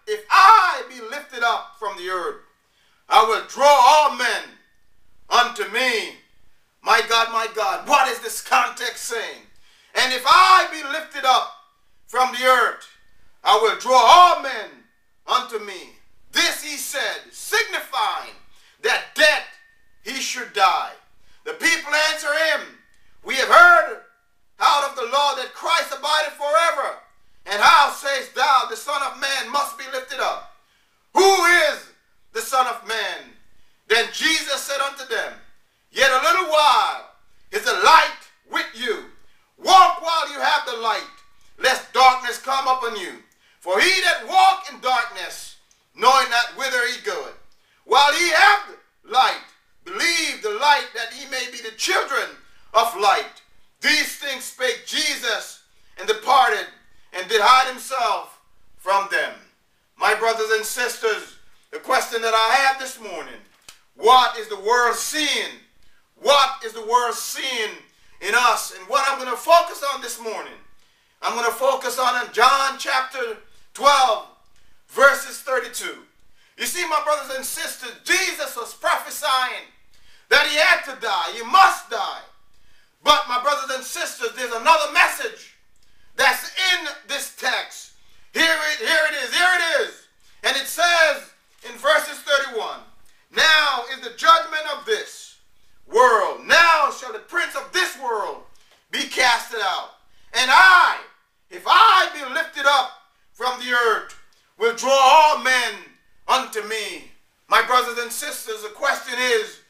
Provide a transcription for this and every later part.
if I be lifted up from the earth, I will draw all men unto me. My God, what is this context saying? And if I be lifted up from the earth, I will draw all men unto me. This he said, signifying that death he should die. The people answer him, we have heard out of the law that Christ abideth forever. And how sayest thou, the Son of Man must be lifted up? Who is the Son of Man? Then Jesus said unto them, yet a little while is the light with you. Walk while you have the light, lest darkness come upon you. For he that walk in darkness, knowing not whither he goeth, while ye have light, believe the light that ye may be the children of light. These things spake Jesus, and departed, and did hide himself from them. My brothers and sisters, the question that I have this morning, what is the world seeing? What is the world seeing in us? And what I'm going to focus on this morning, I'm going to focus on John chapter 12, verses 32. You see, my brothers and sisters, Jesus was prophesying that he had to die. He must die. But my brothers and sisters, there's another message that's in this text. Here it is. And it says in verses 31, now is the judgment of this world. Now shall the prince of this world be casted out. And I, if I be lifted up from the earth, will draw all men unto me. My brothers and sisters, the question is,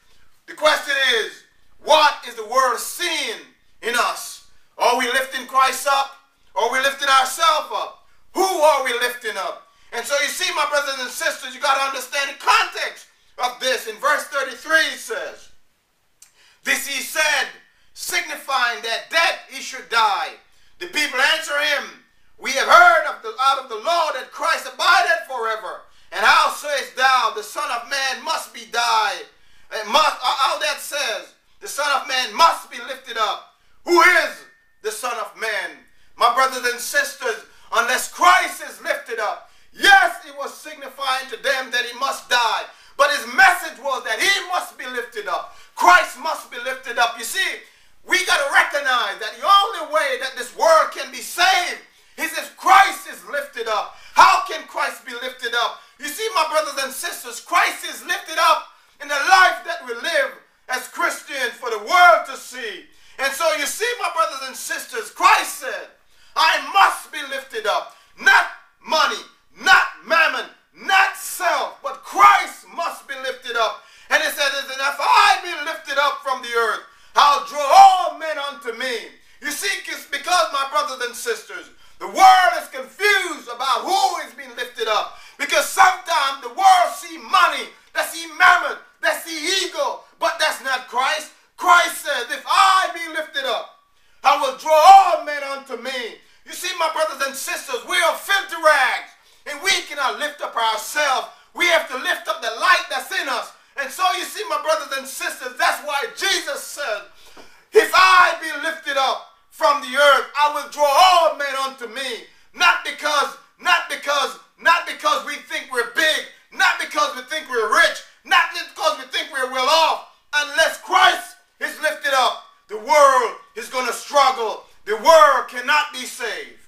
what is the world seeing in us? Are we lifting Christ up? Or are we lifting ourselves up? Who are we lifting up? And so you see, my brothers and sisters, you got to understand the context of this. In verse 33 it says, this he said, signifying that death he should die. The people answer him, we have heard out of the law that Christ abideth forever. And how sayest thou, the Son of Man must be die? How that says, the Son of Man must be lifted up. Who is the Son of Man? My brothers and sisters, unless Christ is lifted up, yes, it was signifying to them that he must die. But his message was that he must be lifted up. Christ must be lifted up. You see, we got to recognize that the only way that this world can be saved is if Christ is lifted up. How can Christ be lifted up? You see, my brothers and sisters, Christ is lifted up in the life that we live as Christians for the world to see. And so you see, my brothers and sisters, Christ said, I must be lifted up. Not money, not mammon, not self, but Christ must be lifted up. And it says, and if I be lifted up from the earth, I'll draw all men unto me. You see, it's because, my brothers and sisters, the world is confused about who is being lifted up. Because sometimes the world see money, they see mammon, they see ego, but that's not Christ. Christ says, if I be lifted up, I will draw all men unto me. You see, my brothers and sisters, we are filthy rags, and we cannot lift up ourselves. We have to lift up the light that's in us. And so you see, my brothers and sisters, that's why Jesus said, if I be lifted up from the earth, I will draw all men unto me. Not because we think we're big, not because we think we're rich, not because we think we're well off. Unless Christ is lifted up, the world is going to struggle. The world cannot be saved.